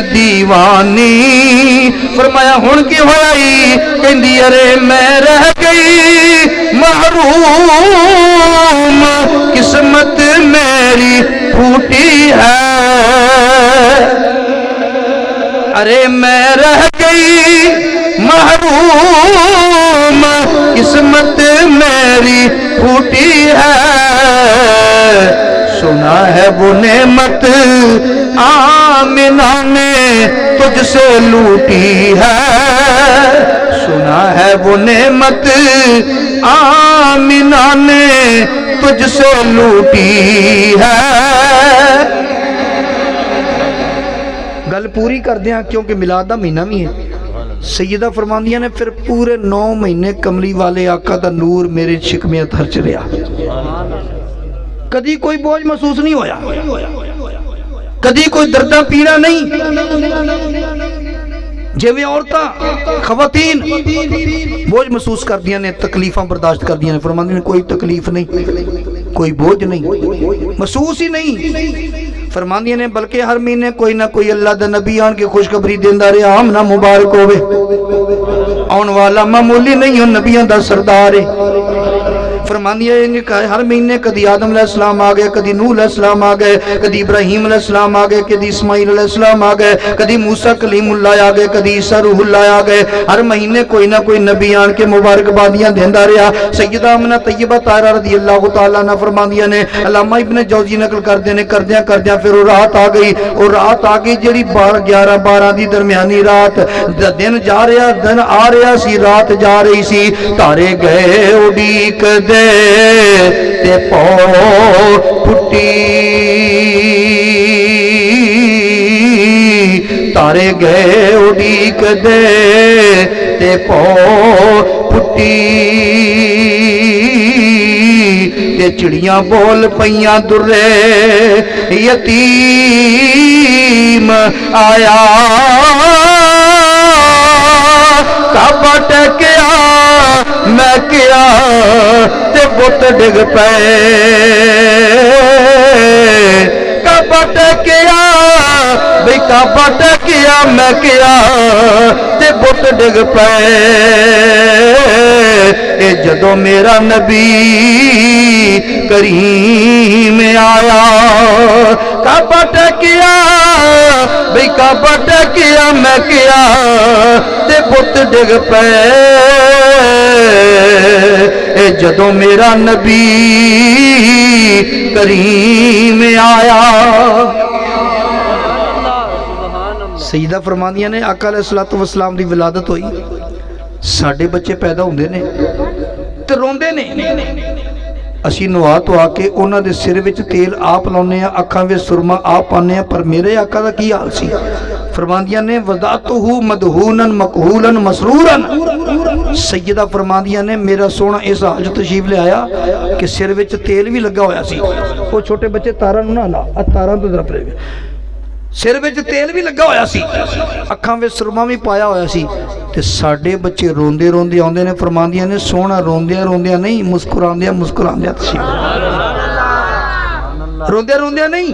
दीवानी। फरमाया हुण की होया ई? कहंदी अरे मैं रह गई महरूम, किस्मत मेरी फूटी है। अरे मैं रह गई महरूम, किस्मत मेरी फूटी है। सुना है वो नेमत आमिना ने तुझसे लूटी है। सुना है वो नेमत आमिना ने तुझसे लूटी है। गल पूरी कर दिया क्योंकि मिलाद दा महीना भी है। सैयदा फरमांदियां ने फिर पूरे 9 महीने कमली वाले आका दा नूर मेरे शिकमे अतर च रहा। कदी कोई बोझ महसूस नहीं होया, कदी कोई दर्दा पीड़ा नहीं। जिवें औरतां खवातीन बोझ महसूस करदियां ने, तकलीफां बर्दाश्त करदियां ने, फरमांदियां ने कोई तकलीफ नहीं, कोई बोझ नहीं, महसूस ही नहीं। फरमांदियां ने बल्कि हर महीने कोई ना कोई अल्लाह दा नबी आन के खुशखबरी देंदा रहा, आमना मुबारक होवे, आउण वाला मामूली नहीं हो, नबियां दा सरदार है। फरमांदियां हर महीने कदी आदम अलैहिस्सलाम आ गए, कदी नूह अलैहिस्सलाम आ गए, कदी इब्राहीम अलैहिस्सलाम आ गए, कदी इस्माइल अलैहिस्सलाम आ गए, कदी मूसा कलीमुल्लाह आ गए, कदी ईसा रूहुल्लाह आ गए। हर महीने कोई ना कोई नबी आन के मुबारकबादियां देंदा रहा। सैयदा आमना तैयबा तारा रज़ियल्लाहु तआला अन्हा फरमांदियां ने, अल्लामा इब्ने जौज़ी नकल करदे ने, करदियां करदियां फिर वो रात आ गई। वो रात आ गई जेड़ी 11-12 दी दरमियानी रात। दिन जा रहा, दिन आ रहा सी, रात जा रही सी। तारे गए उड़ीक ते पौ फुटी, तारे गए उड़ीक दे ते पौ फुटी। ते चिड़ियां बोल पईयां दुर्रे यतीम आया, काबा टकिया मैं किया ते बुत डिग पे। काबा टकिया बई काबा टकिया मैं किया ते बुत डिग पे। जदों मेरा नबी करीम आया, काबा टकिया बई काबा टकिया मैं किया ते बुत डिग पे। जदों मेरा नबी करीम आया। सईदा फरमांदियां ने आका अलैहिस्सलातु वस्सलाम दी विलादत हुई, साडे बच्चे पैदा होंदे ने ते रोंदे ने। असी नवा धुआ के उन्हां दे सिर विच तेल आप लाउने आ, अखां विच सुरमा आप पाने आ, पर मेरे आका दा की हाल सी? फरमांदियां ने वदातुहु मदहूनन मकहूलन मसरूरन। सैयदा फरमांदियां ने मेरा सोना इस हाल च तशरीफ ले आया कि सिर विच तेल भी लगा होया सी। वो छोटे बच्चे तारां नूं ना ला, तारां तो जरा परे, सिर विच तेल भी लगा होया सी, अखां विच सुरमा भी पाया होया सी। ते साडे बच्चे रोंदे रोंदे आउंदे ने। फरमांदियां ने सोना रोंदिया रोंदिया नहीं, मुस्कुरांदिया मुस्कुरांदिया तशरीफ, रोंदिया रोंदिया नहीं,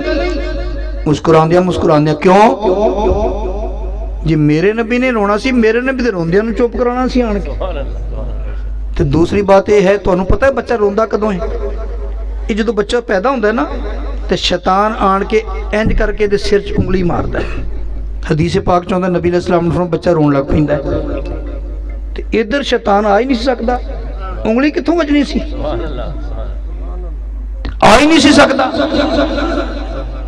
मुस्कुरांदिया मुस्कुरांदिया। क्यों जी? मेरे नबी ने रोना सी, मेरे नबी दे रोंदिया नूं चुप कराना सी आण के। ते दूसरी बात यह है, तुहानूं पता है बच्चा रोंदा कदों है? ये जदों बच्चा पैदा होंदा है ना, ते शैतान आण के इंज करके दे सिर च उंगली मारदा है। हदीस पाक च आउंदा नबी अलैहिस्सलाम ने बच्चा रोन लग पैंदा है, ते इधर शैतान आ ही नहीं सकदा। उंगली कित्थों वजनी सी? आ ही नहीं सी सकदा।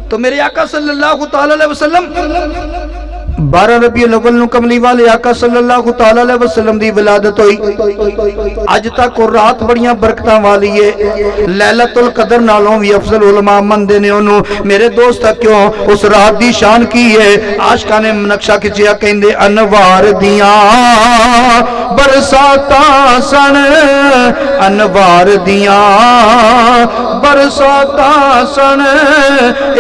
तो मेरे आका सल्लल्लाहु तआला अलैहि वसल्लम 12 रबीउल अव्वल नूं कमली वाले आका सल्लल्लाहु तआला अलैहि वसल्लम दी विलादत हुई। अज तक वो रात बड़ियां बरकतां वाली है, लैलतुल कदर नालों भी अफजल उलमा मनदे ने ओनू। मेरे दोस्त क्यों उस रात दी शान की है? आशिकां ने नक्शा खिंचिया, कहंदे अनवार दियां बरसातां सन, अनवार दियां बरसातां सन,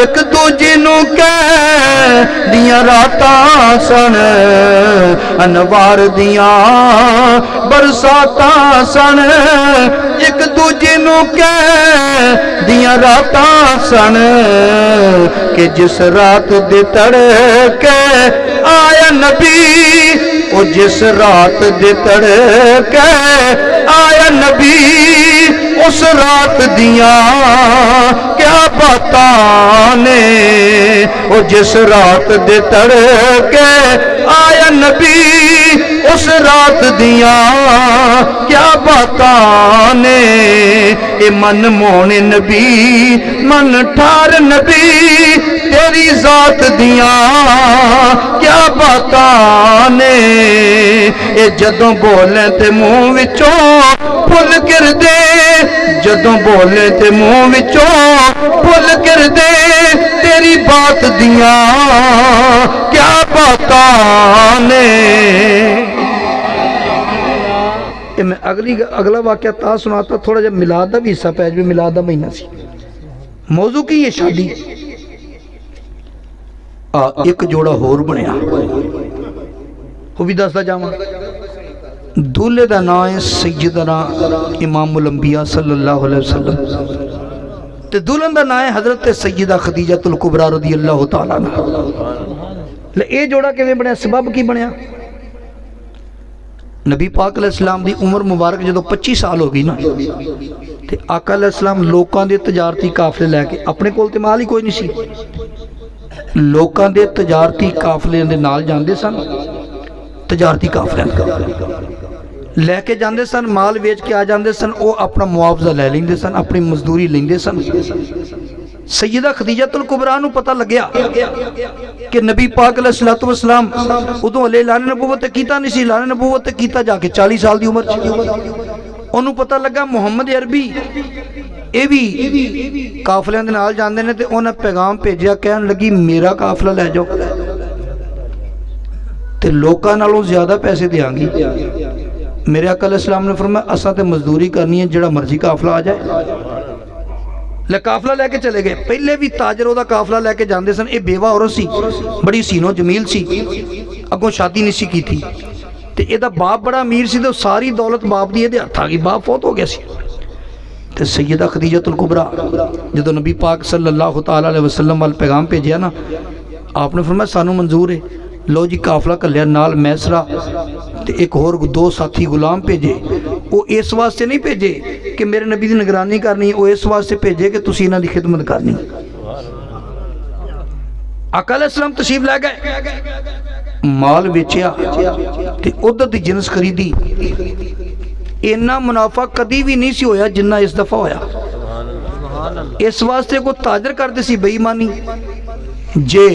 एक दूजे नूं कह दियां रातां सन, अनवार दियां बरसातां सन, एक जिनू कह दियां रातां सन कि जिस रात दे तड़के आया नबी, ओ जिस रात दे तड़के आया नबी, उस रात दियां क्या बातां ने। ओ जिस रात दे तड़के आया नबी, उस रात दियां क्या बातां ने। ए मन मोने नबी, मन ठार नबी, तेरी जात दियां क्या बातां ने। ए जदों बोले ते मुंह विचों फुल गिरदे, जदों बोले ते मुंह विचों फुल गिरदे, तेरी बात दियां क्या बातां ने। मैं अगला वाक्य ता सुनाता थोड़ा जहा मिलाद का भी हिस्सा पै जाए, मिलाद का महीना सी, मौजू की है शादी। एक जोड़ा होर बनया, वो भी दसदा जावां। दूल्हे का नाम है सैयदना इमामुल अंबिया सल्लल्लाहु अलैहि वसल्लम, ते दुल्हन का नाम है हजरत सैयदा खदीजतुल कुबरा रज़ियल्लाहु तआला अन्हा। ये जोड़ा किवें बनया, सबब की बनया? नबी पाक अलैहिस्सलाम दी उम्र मुबारक जो 25 साल हो गई ना, ते आका अलैहिस्सलाम लोकां दे तजारती काफले लैके, अपने कोल ते माल ही कोई नहीं सी, लोकां दे तजारती काफले दे नाल जांदे सन, तजारती काफले लैके जांदे सन, माल वेच के आ जांदे सन, वो अपना मुआवजा लै लैंदे सन, अपनी मजदूरी लेंदे सन। सैयदा खदीजतुल कुबरा नूं पता लग्या कि नबी पाक अलैहिस्सलातु वस्सलाम उदों हले ऐलान नबूवत कीता नहीं सी, ऐलान नबूवत कीता जाके 40 साल की उम्र च। उन्होंने पता लगा मुहम्मद अरबी ये भी काफलियां दे नाल जांदे ने, ते उन्हें पैगाम भेजिया, कहन लगी मेरा काफला लै जाओ ते लोकां नालों ज्यादा पैसे देंगी। मेरे आका अलैहिस्सलाम ने फरमाया असां ते मजदूरी करनी है, जिहड़ा मर्जी काफला आ जाए। ले काफला लैके चले गए। पहले भी ताजर ओदा काफला लैके जाते सन, ये बेवा औरत सी, बड़ी सीनो जमील सी, अगों शादी नहीं सी की थी, ते एदा बाप बड़ा अमीर सी, तो सारी दौलत बाप दी इहदे हत्थ आ गई, बाप फौत हो गया सी। ते सैयदा खदीजतुल कुबरा जदों नबी पाक सल्लल्लाहु तआला अलैहि वसल्लम वाल पैगाम भेजिया ना, आपने फरमाया सानू मंजूर है, लो जी काफला घल्लिया, नाल मैसरा ते एक होर 2 साथी गुलाम भेजे। वो इस वास्ते नहीं भेजे कि मेरे नबी की निगरानी करनी, वो इस वास्ते भेजे कि तुसीं इन्हां दी खिदमत करनी। आका अलैहिस्सलाम तशरीफ लै गए, माल बेचिया ते उधर दी जिनस खरीदी। इन्ना मुनाफा कदी भी नहीं सी होया जिन्ना इस दफा होया। इस वास्ते कोई ताजर करते सी बेईमानी, जे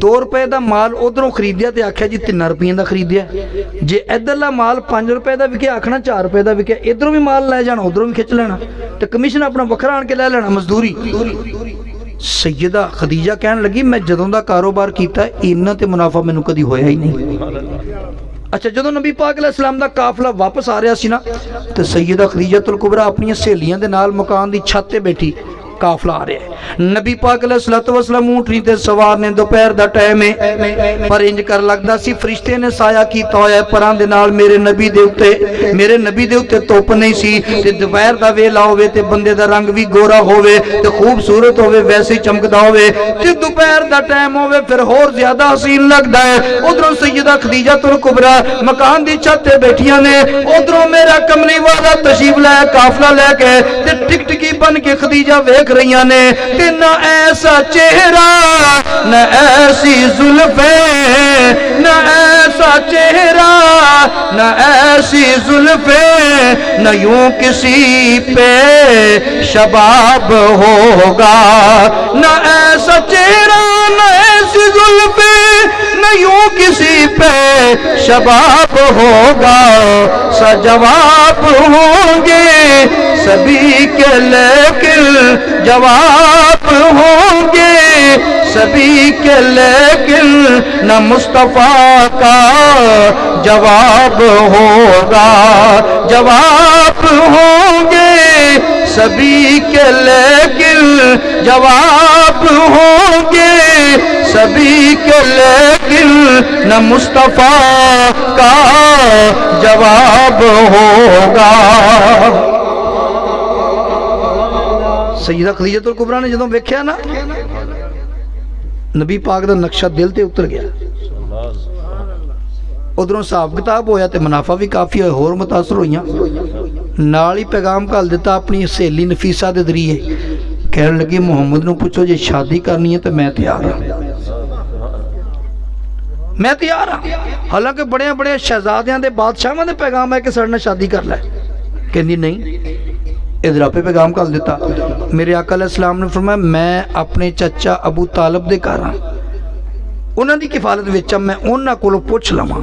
2 रुपए का माल उधरों खरीदिया तो आख्या जी 3 रुपये का खरीदिया, जे इधरला माल 5 रुपए का विके आखना 4 रुपए का विके, इधरों भी माल लै जाना उधरों भी खिंच लेना, तो कमीशन अपना वखरा आन के लै लेना मजदूरी। सैयदा खदीजा कहन लगी मैं जदों दा कारोबार किया इन्ना ते मुनाफा मैनू कदी होया ही नहीं। अच्छा जदों नबी पाक अलैहिस्सलाम दा काफला वापस आ रहा सी ना, तो सैयदा खदीजतुल कुबरा अपनी सहेलियां दे नाल मकान दी छत ते बैठी, काफला आ रहा है। नबी पाक अलैहिस्सलातु वस्सलाम ऊँटनी ते सवार ने, दोपहर दा टाइम है, पर इंज कर लगदा सी फरिश्ते ने साया कीता होया परां दे नाल मेरे नबी दे उत्ते धुप नहीं सी, ते दोपहर दा वेला होवे ते बंदे दा रंग भी गोरा होवे ते खूबसूरत होवे, वैसे ही चमकदा होवे, ते दोपहर दा टाइम होवे फिर होर ज्यादा हसीन लगदा है। उधरों सैयदा खदीजतुल कुबरा मकान दी छत ते बैठियां ने, उधरों मेरा कमली वाला तशरीफ लै काफला लैके ते टिकटिकी बन के खदीजा वेख रही ने, ते न ऐसा चेहरा न ऐसी जुल्फे, न ऐसा चेहरा न ऐसी जुल्फे, न यूं किसी पे शबाब होगा, न ऐसा चेहरा न ऐसी जुल्फे, न यूं किसी पे शबाब होगा, सजवाब होंगे सभी के लेकिन जवाब होंगे सभी के, लेकिन न मुस्तफा का जवाब होगा, जवाब होंगे सभी के, लेकिन जवाब होंगे सभी के, लेकिन न मुस्तफा का जवाब होगा। सईदा खदीजतुल कुबरा ने जदों वेख्या ना, नबी पाक दा नक्शा दिल ते उतर गया। उधरों हिसाब किताब होया ते मुनाफा भी काफ़ी होया, होर मुतासर होइयां। नाल ही पैगाम घल दिता अपनी सहेली नफीसा के जरिए, कहन लगी मुहम्मद नूं पुछो जे शादी करनी है तो मैं तैयार हाँ, मैं तैयार हाँ। हालांकि बड़े बड़े शहजादियां दे बादशाहां दे पैगाम है कि साडे नाल शादी कर लै, कहंदी नहीं। इधर आपे पैगाम घल दिता। मेरे आका अलैहिस्सलाम ने फरमाया मैं अपने चाचा अबू तालिब दे घर हाँ, उन्हां दी किफालत विच मैं उन्हां कोलों पुछ लवां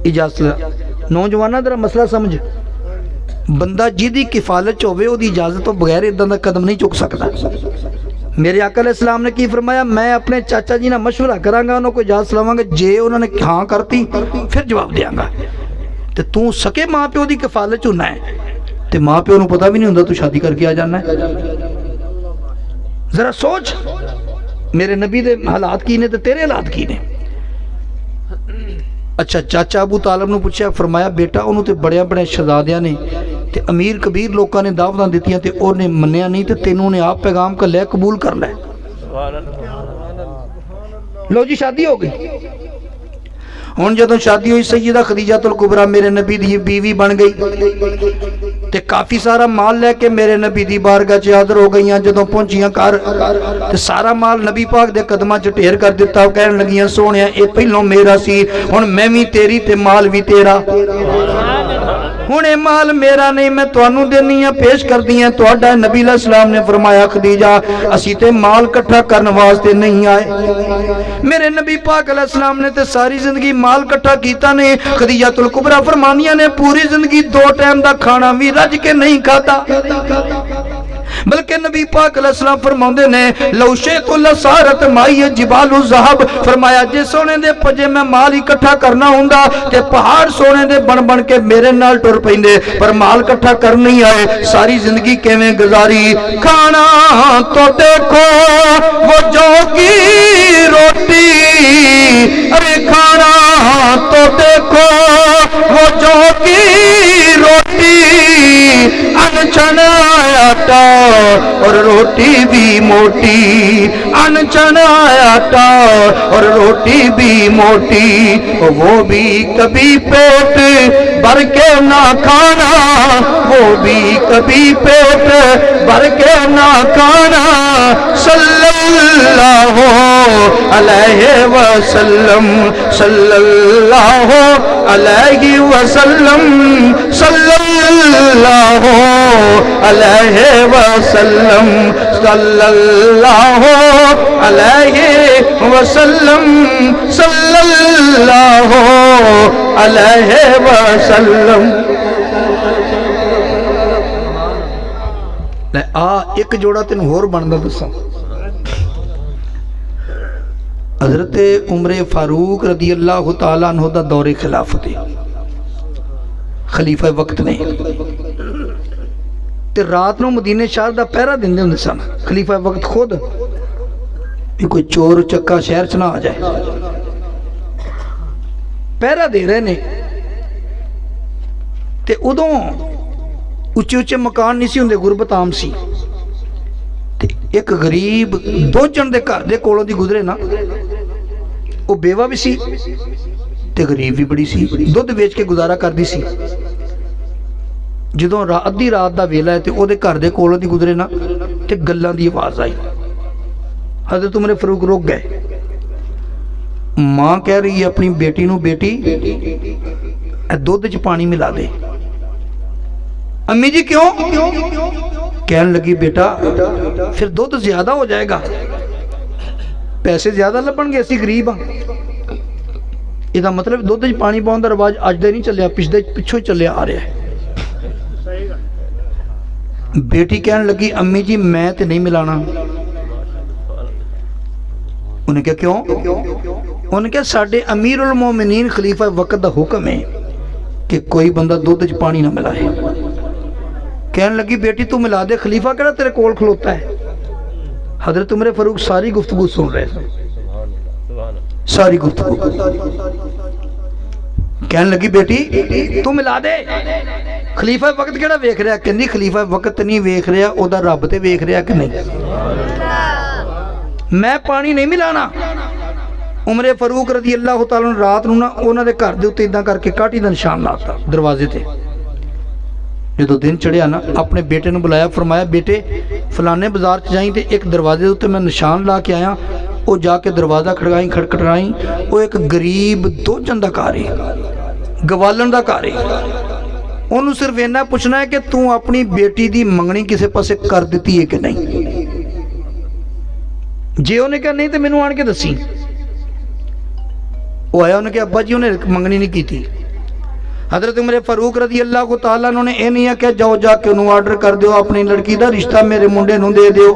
इजाजत। नौजवानों दा मसला समझ, बंदा जिहदी किफालत होवे उहदी इजाजत तो बगैर इदां दा कदम नहीं चुक सकदा। मेरे आका अलैहिस्सलाम ने की फरमाया मैं अपने चाचा जी नाल मशवरा करांगा, उन्हां कोई इजाजत लवांगा, जे उन्होंने हाँ करती फिर जवाब देंगा। ते तू सके माँ प्यो की किफालत च हुंदा है ते माँ प्यो नूं पता भी नहीं हुंदा तू शादी करके आ जाना है। जरा सोच मेरे नबी दे हालात की ने ते तेरे हालात की ने। अच्छा चाचा अबू तालिब नूं पुछया, फरमाया बेटा उन्होंने तो बड़े बड़े शहजादियां ने ते अमीर कबीर लोगों ने दावतां दित्तियां ते उहने मन्निया नहीं ते तेनों ने आप पैगाम कर लिया, कबूल कर लै। लो जी शादी हो गई। हुण जदों शादी हुई सईदा खदीजतुल कुबरा मेरे नबी दी बीवी बन गई ते काफ़ी सारा माल लैके मेरे नबी दी बारगाह च हाज़र हो गईयां। जदों पहुंचियां घर ते सारा माल नबी पाक दे कदमां च ढेर कर दिता। कहन लगियां सोहणिया ये पहलों मेरा सी, हुण मैं भी तेरी ते माल भी तेरा। हुण ये माल मेरा नहीं, मैं तुहानू देनी है, पेश कर दी है तुहाडा। नबी अलैहिस्सलाम ने फरमाया खदीजा असी ते माल इकट्ठा करने वास्ते नहीं आए। मेरे नबी पाक अलैहिस्सलाम ने ते सारी जिंदगी माल इकट्ठा कीता ने। खदीजतुल कुबरा फरमानिया ने पूरी जिंदगी 2 टाइम का खाना भी रज के नहीं खाता, बल्कि नबी पाक अलैहिस्सलाम फरमाते ने लौशे तो लसारत माई जिबालु ज़हब, फरमाया जे सोने दे पजे मैं माल इकट्ठा करना हुंदा ते पहाड़ सोने दे बन बन के मेरे नाल टुर पैंदे, पर माल इकट्ठा कर नहीं आए। सारी जिंदगी किवें गुजारी। खाना तो देखो वो जोगी रोटी, अरे खाना तो देखो वो जोगी रोटी, अनछन आटा और रोटी भी मोटी, अनछन आटा और रोटी भी मोटी, वो भी कभी पेट भर के ना खाना, वो भी कभी पेट भर के ना खाना। सल्लल्लाहु अलैहि वसल्लम, सल्लल्लाहु अलैहि वसल्लम, सल्लल्लाहु अलैहि वसल्लम, सल्लल्लाहु अलैहि वसल्लम, सल्लल्लाहु अलैहि वसल्लम। आ एक जोड़ा तेन होर बनदा दसा। हजरत उमरे फारूक रदी अल्लाह तआला अन्हु दा दौरे खिलाफत खलीफा वक्त ने ते रात नूं मदीने शहर दा पहरा दिंदे हुंदे सन। खलीफा वक्त खुद भी कोई चोर चक्का शहर च ना आ जाए, पहरा दे रहे ने। ते उदों उच्चे उच्चे मकान नहीं सी हुंदे, गुरबत आम सी। ते एक गरीब दोजन दे घर दे कोलों दी गुजरे ना, वो बेवा भी सी ते गरीब भी बड़ी सी, दुध बेच के गुजारा करदी सी। जदों अद्धी रात का वेला है तो वो घर के कोलों दी गुजरे ना तो गल्लां दी आवाज़ आई। हज़रत उमर फारूक रुक गए। माँ कह रही है अपनी बेटी नूं, बेटी दुध च पानी मिला दे। अम्मी जी क्यों? कहन लगी बेटा फिर दुध ज्यादा हो जाएगा, पैसे ज्यादा लभणगे, असीं गरीब हाँ। इसदा मतलब दुध च पानी पाउण दा रिवाज अज दे नहीं चलिया, पिछों चलिया आ रहा है। बेटी कहन लगी अम्मी जी मैं तो नहीं मिलाना। उन्हें क्या क्यों? उन्हें क्या साडे अमीर उल मोमिनीन खलीफा वक्त दा हुक्म है कि कोई बंदा दुध च पानी ना मिलाए। कहन लगी बेटी तू मिला दे, खलीफा कहना तेरे कोल खलोता है। हजरत उमर फारूक सारी गुफ्तगू सुन रहे थे, सारी गुफ्तगू। कहन लगी बेटी तू मिला दे। खलीफा वक्त केड़ा वेख रहा? कहंदी खलीफा वक्त नहीं वेख रहा, ओदा रब ते वेख रहा कि नहीं। मैं पानी नहीं मिलाना। उमरे फारूक रज़ी अल्लाह तआला ने रात नूं ना उन्हां दे घर दे उत्ते इदां करके काठी दा निशान लाता दरवाजे ते। जो दिन चढ़िया ना अपने बेटे ने बुलाया, फरमाया बेटे फलाने बाजार च जाई ते एक दरवाजे उत्ते मैं निशान ला के आया, वो जाके दरवाज़ा खड़काई खड़खड़ाई, वो एक गरीब दोजन दा घर है, गवालन दा घर है। उन्होंने सिर्फ इन्ना पूछना है कि तू अपनी बेटी दी मंगनी किसी पासे कर दी है कि नहीं। जे उन्हें कहा नहीं तो मैनू आन के दसी। वो आया, उन्हें कहा अब्बा जी उन्हें मंगनी नहीं की थी। हजरत उमर फारूक रज़ी अल्लाह तआला ने यह नहीं आख्या जाओ जाके उन्होंने ऑर्डर कर दो अपनी लड़की का रिश्ता मेरे मुंडे नूं दे दो,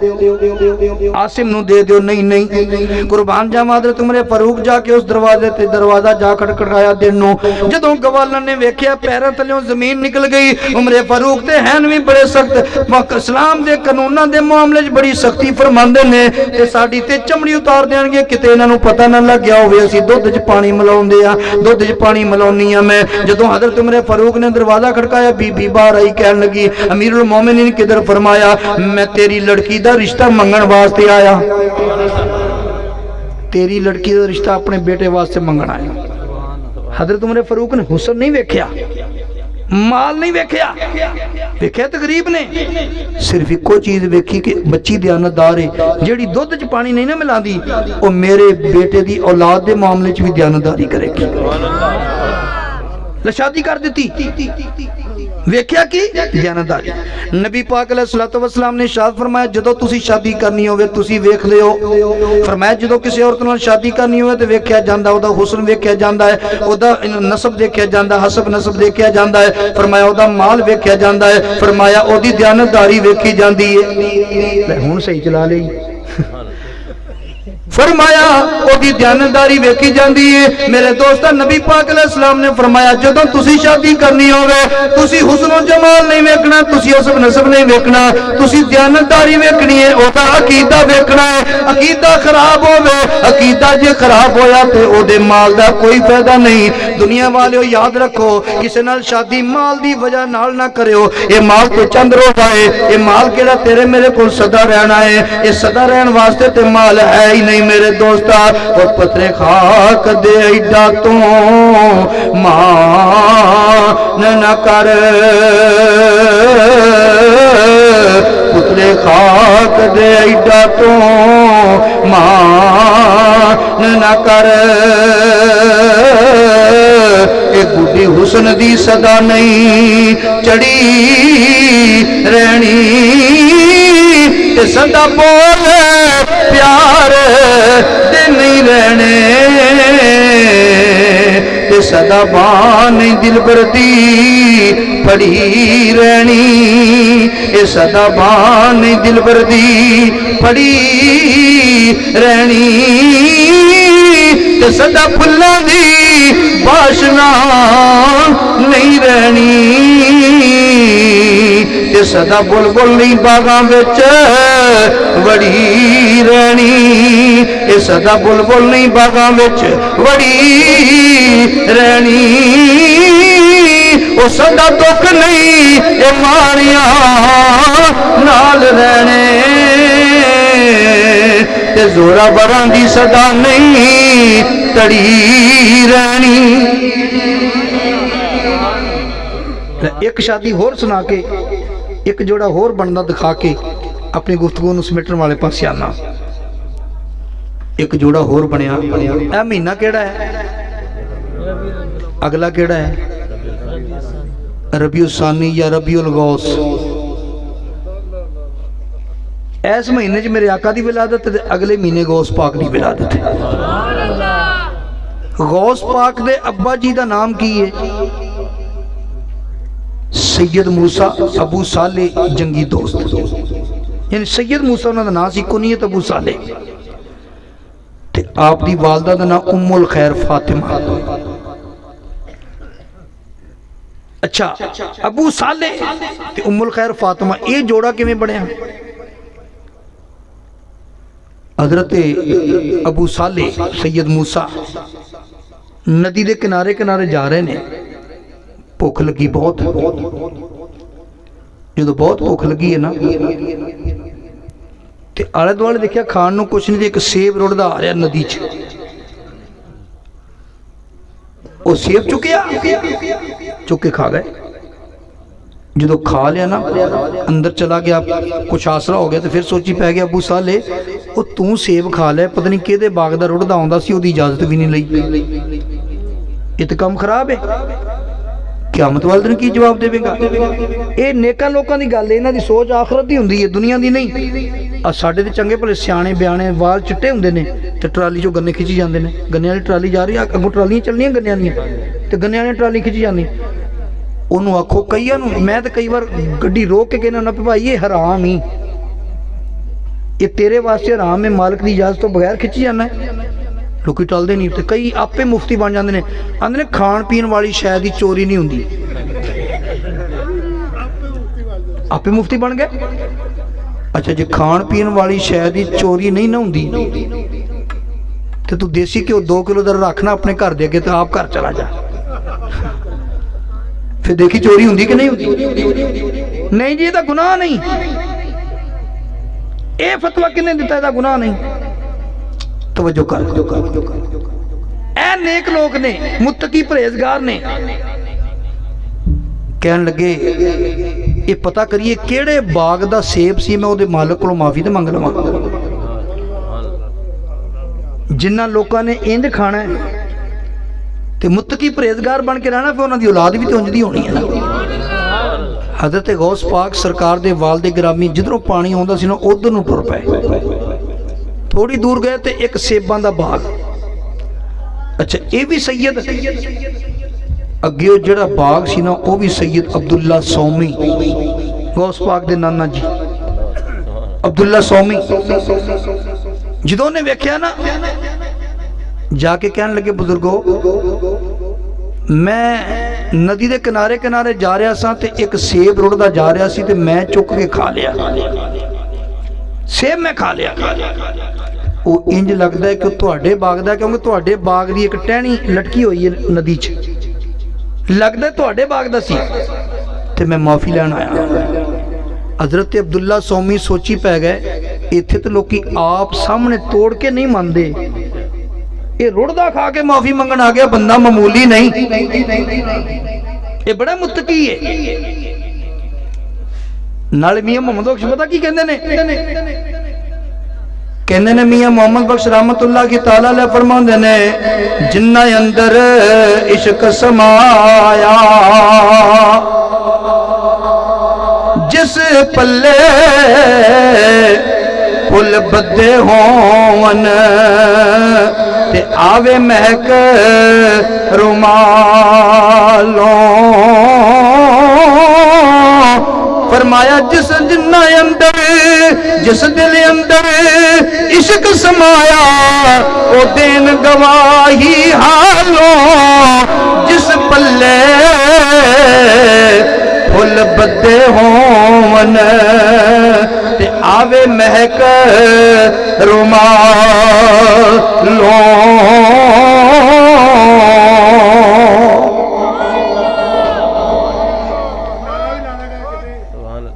आसिम नूं दे दो। नहीं नहीं कुर्बान जावां, हजरत उमर फारूक जाके उस दरवाजे ते दरवाजा जा खड़खड़ाया दिन नूं। जदों गवालन ने वेख्या पैरों थल्लों जमीन निकल गई। उमर फारूक ते हैन भी बड़े सख्त, इस्लाम दे कानूनां दे मामले च बड़ी सख्ती फरमांदे ने ते साडी ते चमड़ी उतार देणगे, किते इन्हां नूं पता ना लग गया होवे असीं दुध च पानी मिलाउंदे आ, दुध च पानी मिलाउनी आ मैं। जदों हजरत उमर फारूक ने दरवाजा खड़काया, बीबी बाहर आई, कहन लगी अमीरुल मोमिनीन किधर? फरमाया मैं तेरी लड़की दा रिश्ता मंगण वास्ते आया। तेरी लड़की दा रिश्ता अपने बेटे वास्ते मंगण आया। हजरत उमर फारूक ने हुस्न नहीं वेख्या, माल नहीं वेख्या, वेख्या तो गरीब ने सिर्फ इको चीज वेखी कि बच्ची दयानतदार है, जेड़ी दुध च पानी नहीं ना मिलांदी वो मेरे बेटे दी औलाद दे मामले च भी दयानतदारी करेगी। शादी कर दी। वेख्या कि दयानतदारी। नबी पाक अलैहिस्सलातु वस्सलाम ने इरशाद फरमाया जदों तुसी शादी करनी होवे तुसी वेख लियो। फरमाया जदों किसी औरत नाल शादी करनी होवे ते वेख्या जांदा, ओदा हुस्न वेख्या जांदा है, ओदा नसब देखिया जांदा, हसब नसब देखिया जांदा है। फरमाया ओदा माल वेख्या जांदा है। फरमाया ओदी दयानतदारी वेखी जांदी है। हुण सही चला लई। फरमाया ओदी दयानतदारी वेखी जाती है। मेरे दोस्तों नबी पाक अलैहिस्सलाम ने फरमाया जदों तुसी शादी करनी होवे तुसी हुस्न जमाल नहीं वेखना, तुसी हसब नसब नहीं वेखना, तुसी दयानतदारी वेखनी है, ओदा अकीदा वेखना है। अकीदा खराब होवे, अकीदा जे खराब होया ते ओदे माल दा कोई फायदा नहीं। दुनिया वाले याद रखो किसी नाल शादी माल दी वजह नाल ना करियो। ये माल तो चंद रोज आए, ये माल केड़ा तेरे मेरे को सदा रहना है, ये सदा रहन वास्ते ते माल है ही नहीं मेरे दोस्ता। और पत्रे खाक दे ऐडा तो मान न कर, पुतले खाक दे ऐडा तो मान न कर। एक बुढ़ी हुस्न दी सदा नहीं चढ़ी रहनी, सदा बोल प्यार दे नहीं रहने, ते सदा बान दिल बरदी पड़ी रहनी, ये सदा बान दिल बरदी पड़ी रहनी, ते सदा फुल्लां दी बाशना नहीं रहनी, ते सदा बुलबुल नहीं बागां विच वड़ी रहनी, ये सदा बुलबुल नहीं बागां विच वड़ी रहनी। ओ सदा दुख नहीं ये मारिया नाल रहने, ते जोरा बरां दी सदा नहीं तड़ी रहनी। एक शादी होर सुना के एक जोड़ा होर बनना दिखा के अपनी गुफ्तगू नूं समेटण वाले पासे आना। एक जोड़ा होर बनया। यह महीना केड़ा है? अगला केड़ा है? रबीउल सानी या रबीउल गौस। इस महीने च मेरे आका दी विलादत है, अगले महीने गौस पाक दी विलादत है। गौस पाक दे अब्बा जी दा नाम की है? सैयद मूसा अबू साले जंगी दोस्त, यानी सैयद मूसा उन्होंने नाम सी, कुनीयत अबू साले। ते आप दी वालदा दा नाम उम्मुल खैर फातिमा। अच्छा, अबू साले ते उम्मुल खैर फातिमा, ये जोड़ा किवें बनया? हजरत अबू साले सैयद मूसा नदी के किनारे किनारे जा रहे ने, भुख लगी बहुत, जो बहुत भुख लगी है ना तो आले दुआले देखा खाण को कुछ नहीं, एक सेब रुड़दा आ रहा नदी च, वो सेब चुकया चुक के खा गए। जो खा लिया ना अंदर चला गया, कुछ आसरा हो गया तो फिर सोची पै गया अबू साले वो तू सेब खा लिया, पता नहीं किहदे बाग दा रुड़दा आउंदा सी, ओहदी इजाजत भी नहीं लई, ये तो काम खराब है। क़यामत वाले दिन की जवाब देवेगा? ये नेकां लोकां दी गल, इन्हां दी सोच आखरत दी हुंदी है, दुनिया दी नहीं। आ साडे ते चंगे भले सियाणे ब्याणे वाल चिट्टे हुंदे ने ते ट्राली चों गन्ने खिच्ची जांदे ने, गन्ने वाली ट्राली जा रही, अगों ट्रालियां चलनियां गन्ने दियां ते गन्ने वाली ट्राली खिच्ची जांदी। ओनू आखो कईयां नूं, मैं तो कई बार गड्डी रोक के कहना ना भाई ये हराम ही, ये तेरे वास्ते हराम है, मालिक की इजाजत तो बगैर खिच्ची जाना है। लोग टलते नहीं, तो कई आपे मुफ्ती बन जाते हैं, आंदे ने खाण पीण वाली शै दी चोरी नहीं हुंदी, आपे मुफ्ती बन गए। अच्छा जे खाण पीण वाली शै दी चोरी नहीं ना हुंदी तो तू देसी घ्यो 2 किलो दा रखना अपने घर दे अगे, तो आप घर चला जा, फिर देखी चोरी हुंदी कि नहीं हुंदी। नहीं जी ये गुनाह नहीं, ये फतवा किने दिता, इसदा गुनाह नहीं। तवज्जो कर, ऐ नेक लोग ने, मुत्तकी परहेजगार ने, कहन लगे ये पता करिए किहड़े बाग दा सेब सी, मैं उहदे मालिक कोलों माफी ते मंग लवां। जिन्ना लोकां ने इंज खाना है ते मुत्तकी परहेजगार बन के रहना, फिर उन्हां दी औलाद भी तो उंज दी होनी है ना। हज़रत गौस पाक सरकार दे वालिद गिरामी जिधरों पानी आउंदा सी ना उधर नूं टुर पए, थोड़ी दूर गए तो एक सेबां दा बाग। अच्छा ये भी सैयद अगे वो जिहड़ा बाग सी ना वो भी सैयद अब्दुल्ला सौमी, गौस पाक दे नाना जी अब्दुल्ला सौमी। जदों ने वेख्या ना जाके कहन लगे बुजुर्गो मैं नदी के किनारे किनारे जा रहा सा ते एक सेब रुड़दा जा रहा सी ते मैं चुक के खा लिया, सेब मैं खा लिया। वो इंज लगता है कि तुहाडे बाग दा, क्योंकि तुहाडे बाग दी एक टहनी लटकी हुई है नदी च, लगता है तुहाडे बाग दा सी ते मैं माफी लैन आया। हजरत अब्दुल्ला सौमी सोची पै गए इत्थे तो लोग आप सामने तोड़ के नहीं मानते, ये रुड़दा खा के माफी मंगन आ गया, बंदा मामूली नहीं, ये बड़ा मुत्तकी है। नाले मियां मोहम्मद बख्श पता की कहंदे ने, कहंदे ने मियां मोहम्मद बख्श रहमतुल्लाह की ताला अलैह फरमांदे ने जिन्ना अंदर इश्क समाया जिस पल्ले फुल बदे होवन ते आवे महक रुमालों। फरमाया जिस जिन्ना अंदर जिस दिल अंदर इश्क समाया ओ देन गवाही हालों। जिस पल्ले फुल बदे होवन ते आवे महक रुमालों।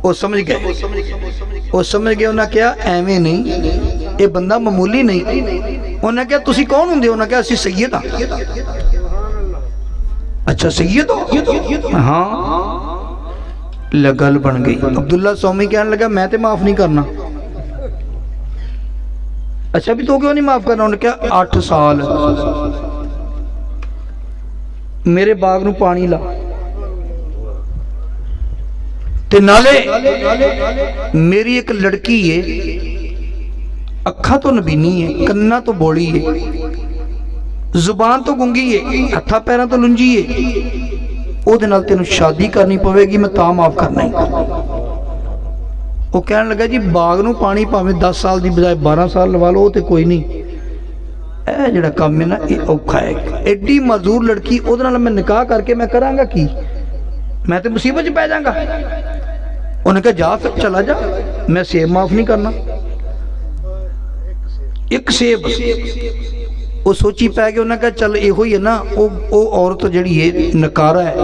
वो समझ गए, वो समझ गए। उन्हें क्या एवें नहीं, ये बंदा मामूली नहीं। उन्हें क्या तुसी कौन होंदे? उन्हें क्या असी सैयद हाँ। अच्छा सैयद हो? हाँ गल बन गई। अब्दुल्ला सौमी कहने लगा मैं तो माफ नहीं करना। अच्छा भी तो क्यों नहीं माफ करना? उन्हें क्या 8 साल मेरे बाग नूं पानी ला ते नाले मेरी एक लड़की है, अखा तो नबीनी है, कन्ना तो बोली है, जुबान तो गुंगी है, हथा पैरों तो लुंजी है, ओदे नाल तेनू शादी करनी पवेगी, मैं ता माफ करना ही। वो कहने लगा जी बाग नूं पानी भावें 10 साल की बजाय 12 साल लवा लो तो कोई नहीं, ए जिहड़ा काम है ना ये औखा है। एडी मजदूर लड़की ओदे नाल मैं निकाह करके मैं करांगा की? मैं तो मुसीबत च पै जाऊंगा। उन्हें कहा जा फिर चला जा, मैं सेब माफ नहीं करना। एक सेब वो सोची पै गए। उन्हें कहा चल यो ही है ना, वो औरत जिहड़ी है नकारा है,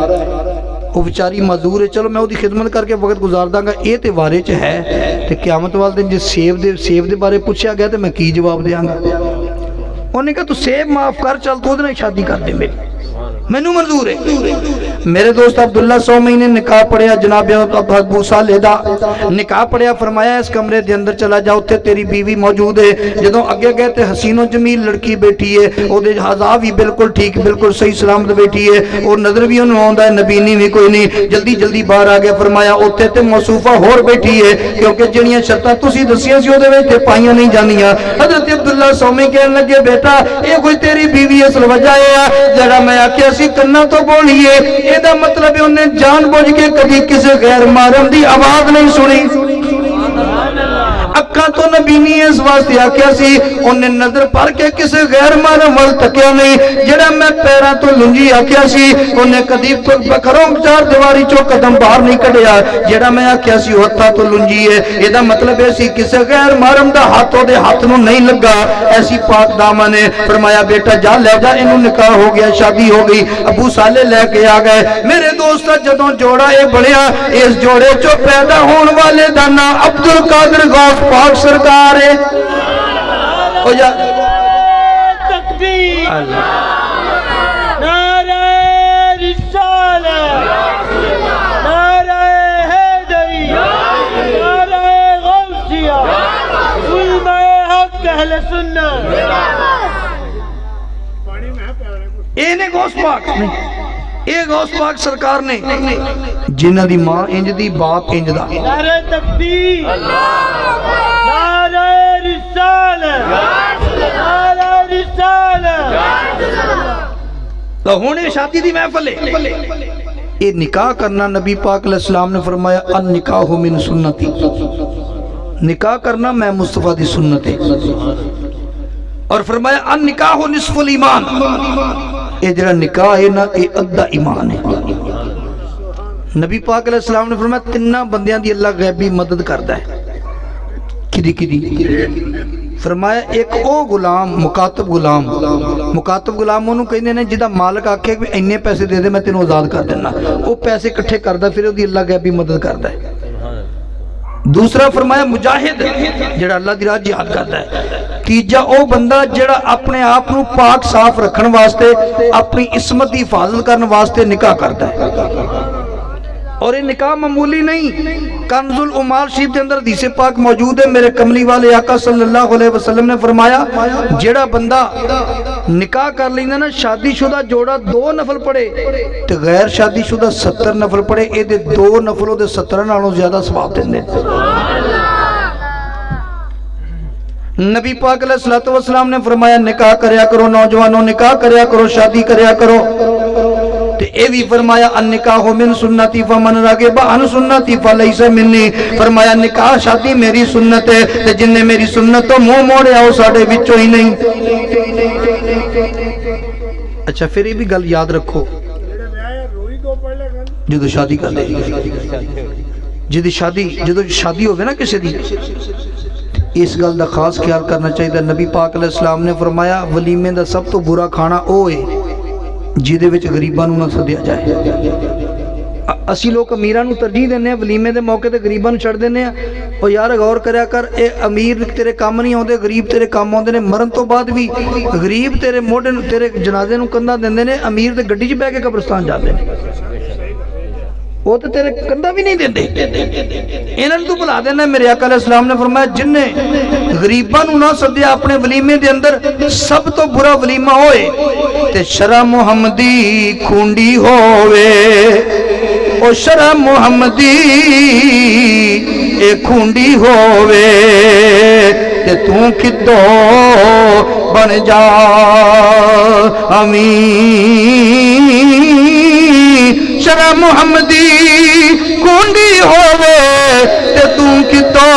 वो बेचारी मजदूर है, चलो मैं उसकी खिदमत करके वक्त गुजार दांगा, ये तो बारे च है। तो क्यामत वाले दिन जो सेब दे बारे पूछा गया तो मैं की जवाब देंगा? उन्हें कहा तू सेब माफ कर, चल तू उसदे नाल शादी कर दे, मेरी मैनू मंजूर है। मेरे दोस्त अब्दुल्ला 100 महीने निकाह पढ़िया, जनाब अबू साले दा निकाह पढ़िया, फरमाया इस कमरे के अंदर चला जा, उत्थे तेरी बीवी मौजूद है। जदों अगे गए तो हसीनो जमील लड़की बैठी है, ओदे हज़ा भी बिल्कुल ठीक, बिल्कुल सही सलामत बैठी है, और नजर भी उन्होंने आउंदा है, नबीनी भी कोई नहीं, जल्दी जल्दी बाहर आ गया। फरमाया उत्थे ते मौसूफा होर बैठी है, क्योंकि जिहड़ियां शर्तां तुसीं दसियां सी ओदे विच ते पाईयां नहीं जांदियां। हज़रत अब्दुल्ला सौमी कहन लगे, बेटा ये कोई तेरी बीवी असल वजह है जरा मैं आख्या सी कन्ना तो बोलिए, एदा मतलब उन्हें जानबूझ के कभी किसी गैर महरम की आवाज नहीं सुनी, अखा तो नबीनी इस वास्ते आख्या सी, उन्हें नजर भर के किसी गैर महरम वल तकिया नहीं। जेड़ा मैं पैरों तो लुंजी आख्या सी, उन्हें कदी घरों चार दीवारी चो कदम बाहर नहीं कढ़िया, जेड़ा मैं आख्या सी हथा तो लुंजी है, एदा मतलब है सी किसी गैर महरम दा हाथ ओदे हाथ नूं नहीं लगा, ऐसी पाक दामन है। फरमाया बेटा जा ले जा, इनू निकाह हो गया, शादी हो गई। अबू साले लेके आ गए। मेरे दोस्त जदों जोड़ा ये बनया, इस जोड़े चो पैदा होने वाले दा नाम अब्दुल कादिर गौस पाक सरकार है। हो जा तकबीर, नारे रिसालत, नारे हैदरी, नारे गौसिया, उलमा हक अहले सुन्नत। इन्हें गौस पाक नहीं, ये गौस पाक सरकार ने, जिन्हां दी मां इंज दी बाप इंज दा। नारे तकबीर, नारे रिसालत, नारे रिसालत। तो हुण ये शादी दी महफिल है, ये निकाह करना नबी पाक अलैहिस्सलाम ने फरमाया अन निकाहु मिन सुन्नती, निकाह करना मैं मुस्तफा दी सुन्नत है। और फरमाया अन निकाहु निस्फुल ईमान, ये जरा निकाह है ना ये अद्धा ईमान है। नबी पाक अलैहिस्सलाम ने फरमाया तिन्ना बंदियां दी अल्लाह गैबी मदद करदा है। किदी किदी फरमाया एक ओ गुलाम मुकातब गुलाम, मुकातब गुलाम ओनू कहंदे ने जिदा मालिक आखे कि इन्ने पैसे दे दे मैं तेनू आजाद कर देना, वो पैसे इकट्ठे करदा फिर ओदी अल्लाह गैबी मदद करदा है। दूसरा फरमाया मुजाहिद जेड़ा अल्लाह दी राह जिहाद करदा है। तीजा ओ बंदा जेड़ा अपने आप नू पाक साफ रखने वास्ते, अपनी इस्मत की हिफाजत करने वास्ते निकाह करता है। और ये निकाह मामूली नहीं, कंजुल उमाल शरीफ के अंदर हदीस पाक मौजूद है। मेरे कमली वाले आका सल्लल्लाहु अलैहि वसल्लम ने फरमाया जेड़ा बंदा निकाह कर लेंदा ना, शादीशुदा जोड़ा 2 नफल पढ़े तो गैर शादीशुदा 70 नफल पढ़े, ये 2 नफलों के 70 नालों ज्यादा सवाब देंदे। नबी पाक अलैहिस्सलातु वस्सलाम ने फरमाया निकाह करया करो नौजवानों, निकाह करया करो, शादी करया करो। ते ए भी फरमाया अन निकाह मिन सुन्नती फमन रागिबा अन सुन्नती फलैसा मिन्नी, फरमाया निकाह शादी मेरी सुन्नत है, ते जिन्ने मेरी सुन्नत तो मुंह मोड़िया वो साडे विचों ही नहीं। अच्छा फिर ये भी गल याद रखो, जो शादी कर ले, जिदी शादी होवे ना किसी दी, इस गल का खास ख्याल करना चाहिए। नबी पाक अलैहिस्सलाम ने फरमाया वलीमे का सब तो बुरा खाना वो है जिहदे विच गरीबां नूं ना सद्दिया जाए। असी लोग अमीरां नूं तरजीह देने, वलीमे के मौके ते गरीबां नूं छड्ड देने। और यार गौर करया कर, ये अमीर तेरे काम नहीं आउंदे, गरीब तेरे काम आउंदे ने। मरन तो बाद भी गरीब तेरे मोढे तेरे जनाजे नूं कंधा दिंदे ने, अमीर ते गड्डी च बैठ के कब्रिस्तान जाते हैं, वो तो तेरे कंधा भी नहीं देंदे। इन्हां नूं तू भुला देना। मेरे आका अलैहिस्सलाम ने फरमाया जिन्ने गरीबां नूं ना सद्दिया अपने वलीमे दे अंदर, सब तो बुरा वलीमा होए ते शरा मुहम्मदी खूंडी होवे। ओ शरा मुहम्मदी ए खूंडी होवे ते तू कितो बन जा अमीर। शरा मुहम्मदी खूंडी होवे ते तू कितो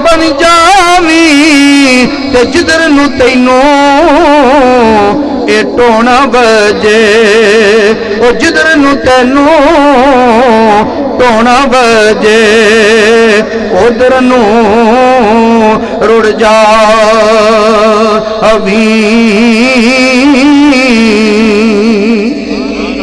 बन जावी, ते जिधर नू तैनू ए टोना बजे, ओ जिधर नू तैनू टोना बजे उधर नू रुड़ जा अभी।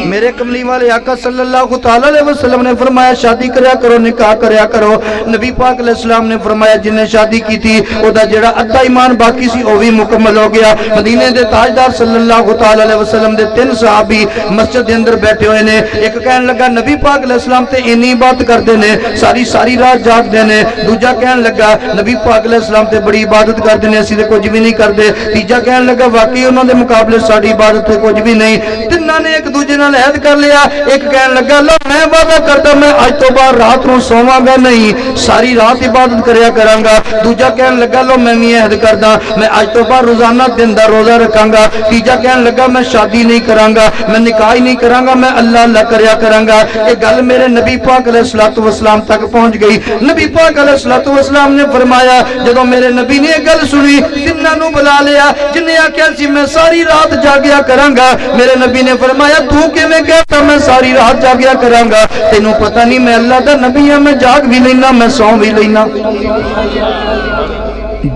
मेरे कमली वाले आका सल्लल्लाहु तआला अलैहि वसल्लम ने फरमाया शादी करया करो, निकाह करया करो। नबी पाक अलैहिस्सलाम ने फरमाया जिन्हें शादी की थी ओदा जेड़ा अद्धा ईमान बाकी सी ओ भी मुकम्मल हो गया। मदीने दे ताजदार सल्लल्लाहु तआला अलैहि वसल्लम दे 3 सहाबी मस्जिद दे अंदर बैठे हुए ने। एक कहन लगा नबी पाक अलैहिस्सलाम ते इन्नी इबादत करते ने, सारी रात जागदे ने। दूजा कहन लगा नबी पाक अलैहिस्सलाम ते बड़ी इबादत करते ने, असीं ते कुछ भी नहीं करते। तीजा कहन लगा वाकई उन्हां दे मुकाबले साडी इबादत ते कुछ भी नहीं। तिन्हां ने एक दूजे नाल अहद कर लिया। एक कहन लगा लो मैं वादा करदा मैं अज तो बाद रात नूं सोवांगा नहीं, सारी रात इबादत करया करांगा। दूजा कहन लगा लो मैं भी अहद करदा मैं अज तो बाद रोजाना दिन दा रोजा रखांगा। तीजा कहन लगा मैं शादी नहीं करांगा, मैं निकाह ही नहीं करांगा, मैं अल्लाह अल्लाह करया करांगा। ये गल मेरे नबी पाक अलैहिस्सलातु वस्सलाम तक पहुंच गई। नबी पाक अलैहिस्सलातु वस्सलाम ने फरमाया जदों मेरे नबी ने गल सुनी तिन्हां नूं बुला लिया। जिन्हें आख्या सी मैं सारी रात जागया करांगा, मेरे नबी ने फरमाया तू किवें कहता मैं सारी रात जागया करांगा? तेनू पता नहीं मैं अल्लाह दा नबी हां, मैं जाग भी लेना मैं सौ भी लेना।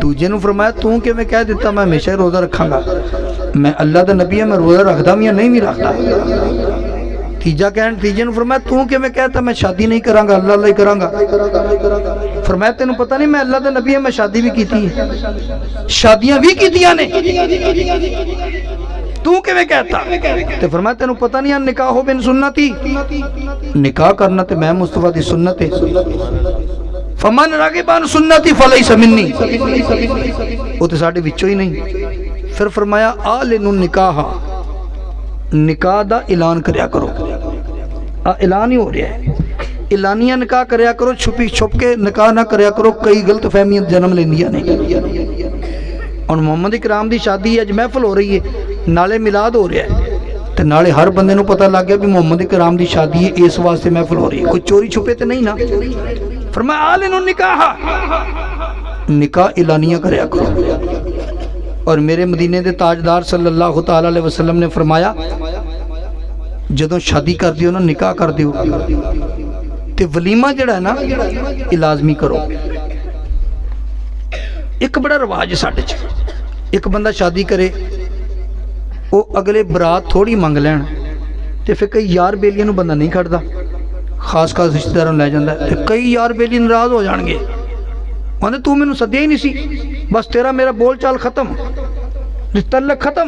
दूजे नूं फरमाया तू किवें कह दिता मैं हमेशा रोजा रखांगा? मैं अल्लाह दा नबी हां, मैं रोजा रखदा भी नहीं भी रखदा। तीजे नूं फरमाया तू किवें कहता मैं शादी नहीं करांगा, अल्लाह अल्लाह ही करांगा? फरमाया तेनू पता नहीं मैं अल्लाह दा नबी हां, मैं शादी भी कीती है, शादियां भी कीतियां ने, तू किवें कहता? ते फरमाया तेनू पता नहीं निकाह बिन सुन्नती, निकाह करना ते मैं मुस्तफा दी सुन्नत है। फमन रागिबान सुन्नती फलैसा मिन्नी, वो तो साडे विचों ही नहीं। फिर फरमाया आलिनु निकाह, निकाह दा ऐलान करया करो। आ ऐलान ही हो रहा है, ऐलानिया निकाह करया करो, छुपी छुप के निकाह ना करया करो। कई गलत फहमियां जन्म लेंदियां ने। और मोहम्मद इकराम दी शादी अज महफिल हो रही है, नाले मिलाद हो रहा है, ते नाले हर बंदे नूं पता लग गया भी मोहम्मद इकराम दी शादी है, इस वास्ते महफिल हो रही है। कोई चोरी छुपे तो नहीं ना। फरमाया आलिनु निकाह, निकाह ऐलानिया करया करो। और मेरे मदीने दे ताजदार सल्लल्लाहु तआला अलैहि वसल्लम ने फरमाया जदों शादी कर दियो ना, निकाह कर दियो ते वलीमा जिहड़ा है ना ये लाजमी करो। एक बड़ा रिवाज है साडे च, एक बंदा शादी करे वो अगले बरात थोड़ी मंग लैन ते फिर कई यार बेलियां नूं बंदा नहीं खड़दा, खास खास रिश्तेदारां लै जांदा ते कई यार बेली नाराज हो जाणगे, कहंदे तू मैनूं सद्दिया ही नहीं सी, बस तेरा मेरा बोल चाल खत्म, तलक खत्म।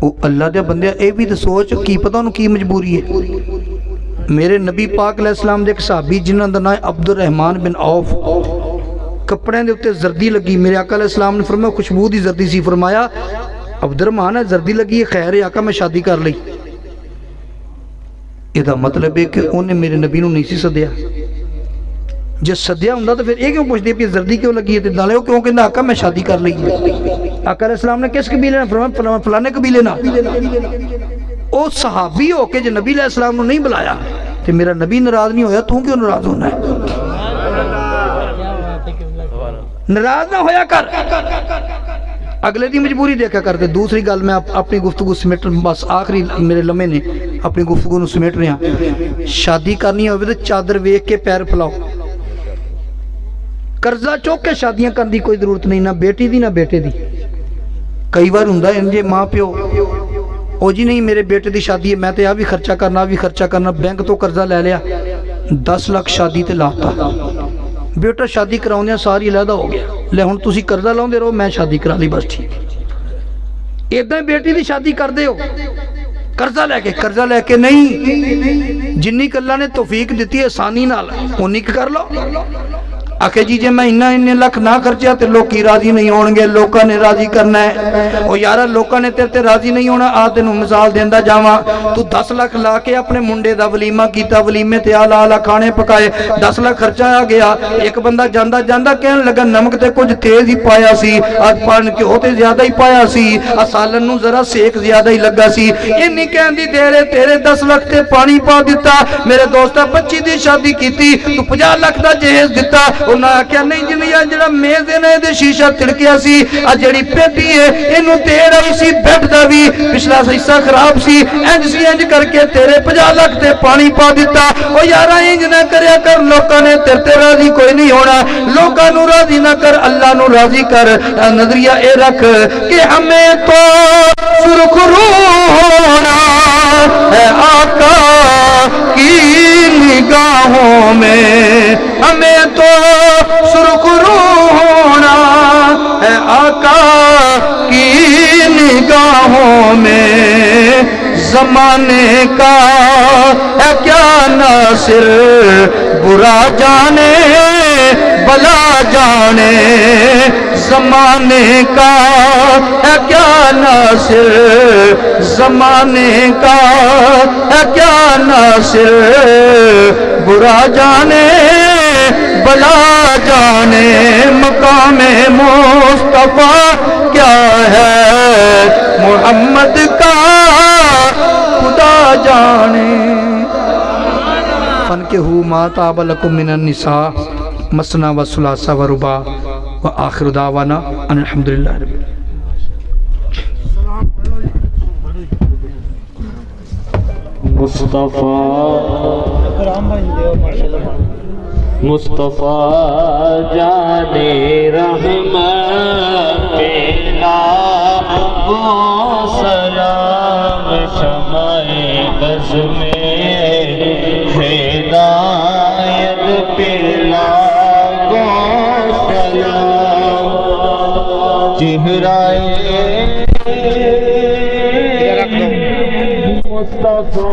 वो अल्लाह दे बंदे ये भी तो सोच की पता उन्होंने की मजबूरी है। मेरे नबी पाक अलैहिस्सलाम दे एक सहाबी जिन्हां दा नाम अब्दुर रहमान बिन औफ, कपड़े दे उत्ते जर्दी लगी, मेरे आका अलैहिस्सलाम ने फरमाया खुशबू दी जर्दी सी, फरमाया अब्दुर रहमान है जर्दी लगी है, खैर है आका मैं शादी कर लई। इहदा मतलब है कि उन्हें मेरे नबी नूं नहीं सी सद्दिया, जे सद्दिया हुंदा तो फिर ये क्यों पुछदे भी जर्दी क्यों लगी है, ते नाले क्यों कहंदा आका मैं शादी कर लई। आका अलैहिस्सलाम ने किस कबीले ने फरमाया फलाने कबीले ना। ओ सहाबी हो के जे नबी अलैहिस्सलाम नूं नहीं बुलाया ते मेरा नबी नाराज नहीं होया, तू क्यों नाराज होना है? नाराज ना होया कर, अगले की मजबूरी देखा करते। दूसरी गल मैं अपनी गुफ्तगू समेट, बस आखिरी मेरे लम्हे ने अपनी गुफ्तगू नूं समेट रहा। शादी करनी हो तो चादर वेख के पैर फैलाओ, कर्जा चुक के शादियां करने की कोई जरूरत नहीं, ना बेटी दी ना बेटे दी। कई बार हुंदा इंजे माँ प्यो ओ जी नहीं मेरे बेटे की शादी है, मैं तो आ भी खर्चा करना आ भी खर्चा करना, बैंक तो कर्जा ले लिया 10 लाख शादी ते लाता, बेटा शादी कराउंदियां सारी अलहदा हो गया, ले हुण तुसीं कर्जा लाउंदे रहो मैं शादी करा ली बस ठीक। इदां ही बेटी की शादी करदे हो कर्जा लैके नहीं, जिन्नी अल्लाह ने तौफीक दी आसानी नाल उन्नी कर लो। आखे जी जे मैं इन्ने लख ना खर्चा तो लोग राजी नहीं होणगे, लोगों ने राजी करना है। ओ यार लोगों ने तेरे ते राजी नहीं होना। आ तेन मिसाल देंदा जावा, तू 10 लाख ला के अपने मुंडे का वलीमा किया, वलीमे ते आला आला खाने पकाए, 10 लाख खर्चा आ गया। एक बंदा जांदा जांदा कहन लगा नमक ते कुछ तेज ही पाया सी, अज पान घ्यो ते ज्यादा ही पाया सी, सालन नूं जरा सेक ज्यादा ही लगा सी। इन्नी कहंदी तेरे 10 लाख ते पानी पा दिता। मेरे दोस्ता 25 दी शादी की, तू 50 लाख का जहेज दिता। उन्हें आख्या नहीं जिनिया जरा मेज ने शीशा तिड़किया सी, आ जिहड़ी पेटी है इनू तेड़ आई सी, बैठ दा भी पिछला हिस्सा खराब सी, इंज करके तेरे 50 लाख ते पानी पा दिता। ओ यारा इंज ना करया कर, लोकां ने तेरे ते राजी कोई नहीं होना। लोकां नू राजी ना कर, अल्लाह नू राजी कर। नजरिया ए रख कि हमें तो सुरखरू होना है निगाहों में हमें तो सुरखरू होना है आका की निगाहों में। जमाने का है क्या नासिर बुरा जाने भला जाने। जमाने का है क्या नासिर जमाने का है क्या नासिर बुरा जाने भला जाने। मकामे मुस्तफा क्या है मोहम्मद का खुदा जाने। फन के हु माता बलकुम मिनन निसा मसना व सुलासा व रुबा व आखिर दावाना अल्हम्दुलिल्लाह रब्बिल आलमीन। मुस्तफा मुस्तफा जाने रहमत पेला वो सलाम शमाए बज़ में हिदायत पेला वो सलाम। चेहराए मुस्तफा